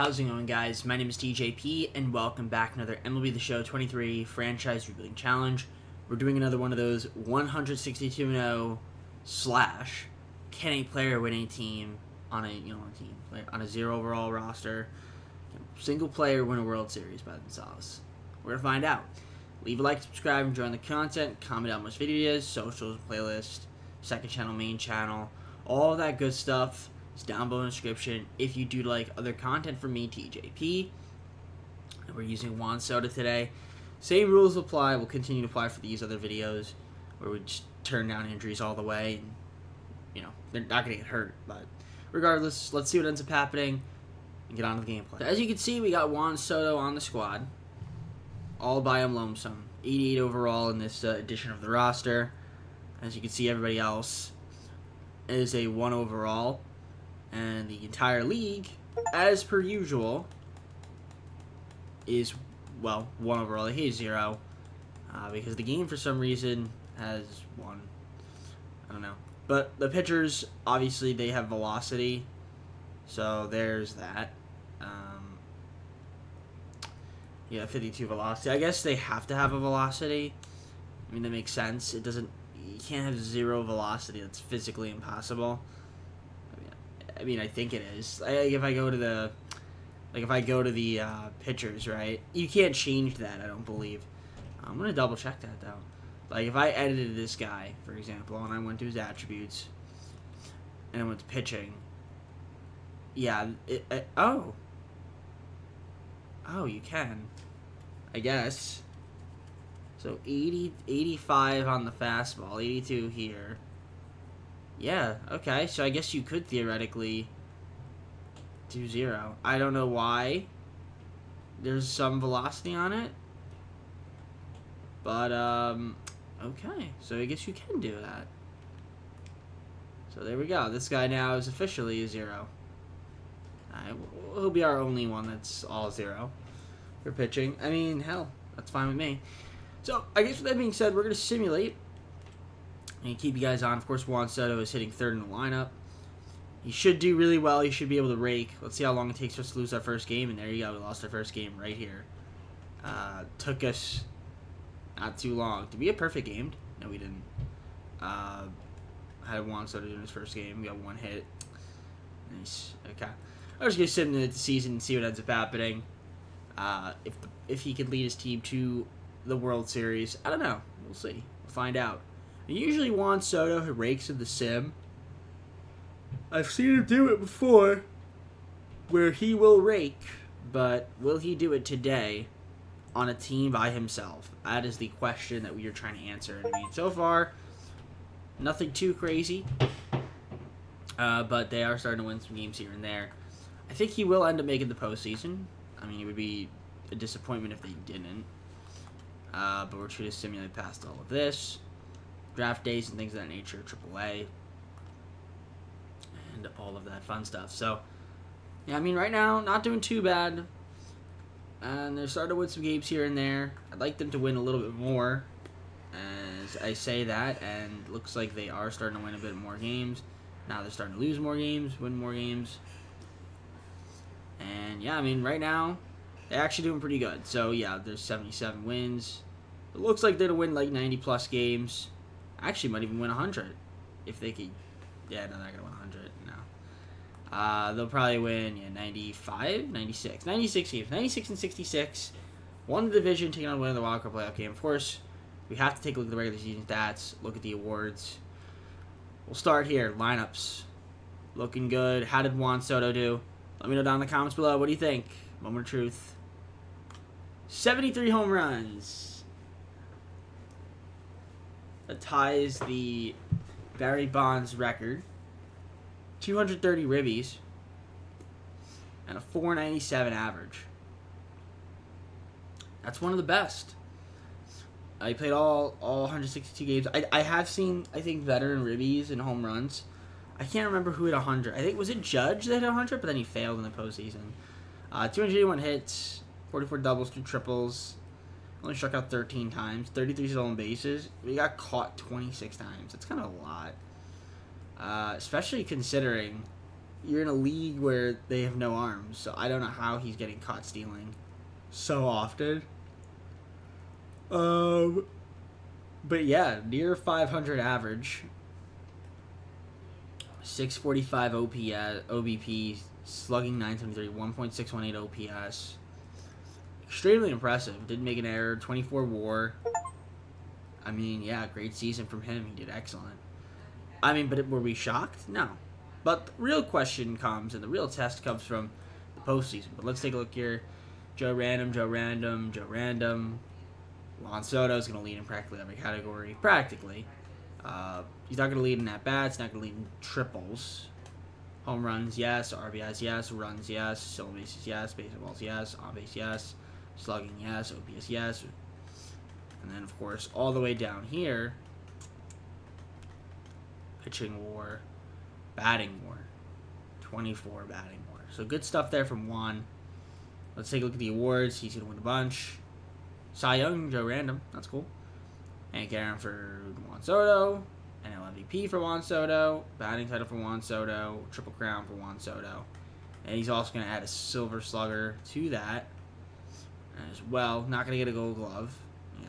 How's it going, guys? My name is TJP, and welcome back to another MLB The Show 23 Franchise Rebuilding Challenge. We're doing another one of those 162-0 slash can a player win a team on a zero overall roster, single player win a World Series by themselves. We're gonna find out. Leave a like, subscribe, and join the content. Comment on most videos, socials, playlist, second channel, main channel, all of that good stuff. It's down below in the description. If you do like other content from me, TJP, and we're using Juan Soto today. Same rules apply. We'll continue to apply for these other videos where we just turn down injuries all the way, and they're not gonna get hurt. But regardless, let's see what ends up happening and get on to the gameplay. So as you can see, we got Juan Soto on the squad, all by him lonesome. 88 overall in this edition of the roster. As you can see, everybody else is a 1 overall. And the entire league, as per usual, is, 1 overall. He's 0. Because the game, for some reason, has 1. I don't know. But the pitchers, obviously, they have velocity. So there's that. 52 velocity. I guess they have to have a velocity. I mean, that makes sense. You can't have 0 velocity. That's physically impossible. I think it is. If I go to the pitchers, right? You can't change that, I don't believe. I'm gonna double check that though. Like if I edited this guy, for example, and I went to his attributes, and I went to pitching. Yeah. Oh, you can. I guess. So 80, 85 on the fastball, 82 here. Yeah, okay, so I guess you could theoretically do 0. I don't know why there's some velocity on it. But, okay, so I guess you can do that. So there we go. This guy now is officially a 0. He'll be our only one that's all 0 for pitching. I mean, hell, that's fine with me. So, I guess with that being said, we're going to simulate and keep you guys on. Of course, Juan Soto is hitting 3rd in the lineup. He should do really well. He should be able to rake. Let's see how long it takes for us to lose our first game. And there you go. We lost our first game right here. Took us not too long. Did we get perfect gamed? No, we didn't. Had Juan Soto doing his first game. We got 1 hit. Nice. Okay. I'm just going to sit in the season and see what ends up happening. If he could lead his team to the World Series. I don't know. We'll see. We'll find out. Usually Juan Soto rakes in the sim. I've seen him do it before, where he will rake, but will he do it today on a team by himself? That is the question that we are trying to answer. I mean, so far, nothing too crazy, but they are starting to win some games here and there. I think he will end up making the postseason. I mean, it would be a disappointment if they didn't, but we're trying to simulate past all of this. Draft days and things of that nature, AAA, and all of that fun stuff. So, yeah, I mean, right now, not doing too bad. And they're starting to win some games here and there. I'd like them to win a little bit more, as I say that, and it looks like they are starting to win a bit more games. Now they're starting to lose more games, win more games. And, yeah, I mean, right now, they're actually doing pretty good. So, yeah, there's 77 wins. It looks like they're going to win, like, 90-plus games. Actually, might even win 100 if they could. Yeah, no, they're not going to win 100. No. They'll probably win 95, 96. 96 games. 96 and 66. Won the division, taking on winning the wildcard playoff game. Of course, we have to take a look at the regular season stats, look at the awards. We'll start here. Lineups. Looking good. How did Juan Soto do? Let me know down in the comments below. What do you think? Moment of truth. 73 home runs. That ties the Barry Bonds record. 230 ribbies. And a 497 average. That's one of the best. He played all 162 games. I have seen, I think, better in ribbies and home runs. I can't remember who hit 100. I think, was it Judge that hit 100? But then he failed in the postseason. 281 hits, 44 doubles, 2 triples. Only struck out 13 times, 33 stolen bases. We got caught 26 times. That's kind of a lot. Especially considering you're in a league where they have no arms, so I don't know how he's getting caught stealing so often. But yeah, near 500 average, 645 OPS, OBP, slugging 973, 1.618 OPS. Extremely impressive. Didn't make an error. 24 WAR. I mean, yeah, great season from him. He did excellent. I mean, but were we shocked? No. But the real question comes, and the real test comes from the postseason. But let's take a look here. Joe Random, Joe Random, Joe Random. Juan Soto is going to lead in practically every category. Practically. He's not going to lead in at-bats. Not going to lead in triples. Home runs, yes. RBIs, yes. Runs, yes. Stolen bases, yes. Baseballs, yes. On-base, yes. Slugging, yes. OPS, yes. And then, of course, all the way down here, pitching WAR, batting WAR, 24 batting WAR. So good stuff there from Juan. Let's take a look at the awards. He's going to win a bunch. Cy Young, Joe Random. That's cool. Hank Aaron for Juan Soto. NL MVP for Juan Soto. Batting title for Juan Soto. Triple Crown for Juan Soto. And he's also going to add a Silver Slugger to that as well. Not going to get a Gold Glove. Yeah.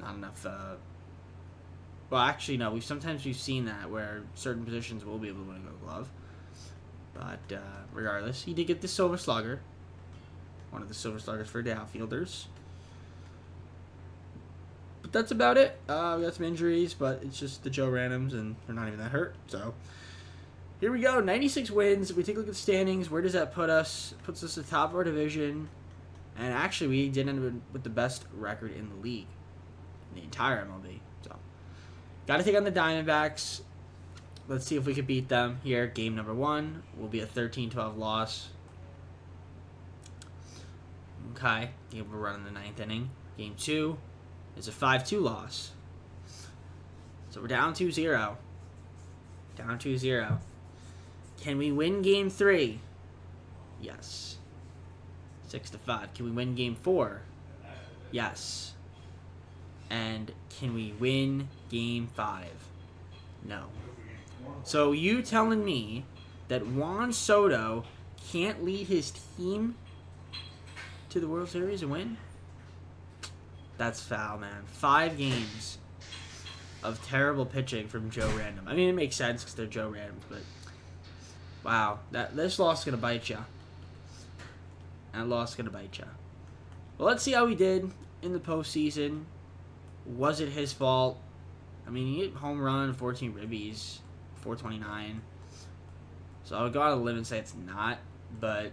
Not enough. Well, actually, no. Sometimes we've seen that where certain positions will be able to win a Gold Glove. But regardless, he did get the Silver Slugger. One of the Silver Sluggers for the outfielders. But that's about it. We got some injuries, but it's just the Joe Randoms, and they're not even that hurt. So here we go. 96 wins. We take a look at the standings. Where does that put us? It puts us at the top of our division. And actually, we did end up with the best record in the league. In the entire MLB. So got to take on the Diamondbacks. Let's see if we can beat them here. Game number 1 will be a 13-12 loss. Okay. We're running the 9th inning. Game 2 is a 5-2 loss. So we're down 2-0. Down 2-0. Can we win Game 3? Yes. 6-5. Can we win Game 4? Yes. And can we win Game 5? No. So you telling me that Juan Soto can't lead his team to the World Series and win? That's foul, man. 5 games of terrible pitching from Joe Random. I mean, it makes sense because they're Joe Randoms, but wow, this loss is gonna bite you. That loss is gonna bite you. Well, let's see how he did in the postseason. Was it his fault? I mean, he hit home run, 14 ribbies, 429. So I would go out on a limb and say it's not, but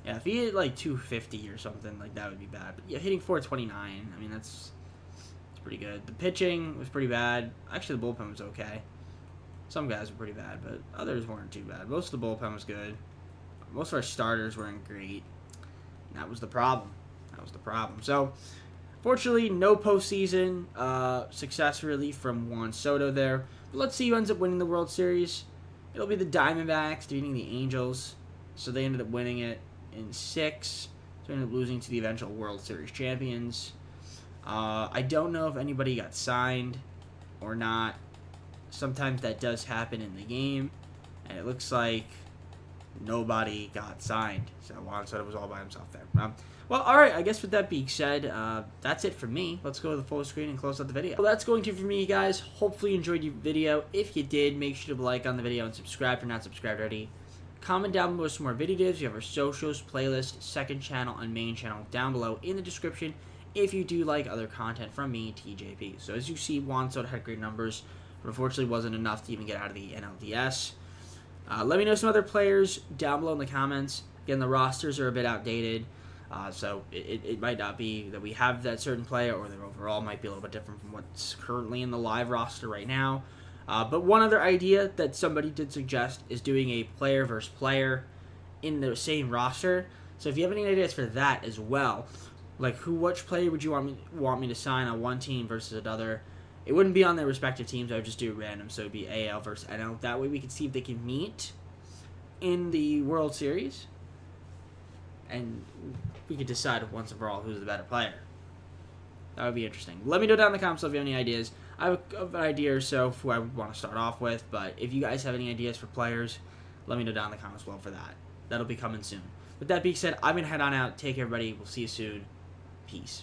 yeah, if he hit like 250 or something, like that would be bad. But yeah, hitting 429, I mean, that's pretty good. The pitching was pretty bad. Actually, the bullpen was okay. Some guys were pretty bad, but others weren't too bad. Most of the bullpen was good. Most of our starters weren't great. And that was the problem. So, fortunately, no postseason success really from Juan Soto there. But let's see who ends up winning the World Series. It'll be the Diamondbacks defeating the Angels. So they ended up winning it in 6. So they ended up losing to the eventual World Series champions. I don't know if anybody got signed or not. Sometimes that does happen in the game. And it looks like nobody got signed. So Juan Soto was all by himself there. Well, alright, I guess with that being said, that's it for me. Let's go to the full screen and close out the video. Well, that's going to for me, guys. Hopefully you enjoyed your video. If you did, make sure to like on the video and subscribe if you're not subscribed already. Comment down below some more video tips. You have our socials, playlist, second channel, and main channel down below in the description if you do like other content from me, TJP. So as you see, Juan Soto had great numbers, but unfortunately wasn't enough to even get out of the NLDS. Let me know some other players down below in the comments. Again, the rosters are a bit outdated, so it might not be that we have that certain player, or their overall might be a little bit different from what's currently in the live roster right now. But one other idea that somebody did suggest is doing a player versus player in the same roster. So if you have any ideas for that as well, like which player would you want me to sign on one team versus another? It wouldn't be on their respective teams. I would just do it random. So it would be AL versus NL. That way we could see if they can meet in the World Series. And we could decide once and for all who's the better player. That would be interesting. Let me know down in the comments if you have any ideas. I have an idea or so for who I would want to start off with, but if you guys have any ideas for players, let me know down in the comments below for that. That'll be coming soon. With that being said, I'm going to head on out. Take care, everybody. We'll see you soon. Peace.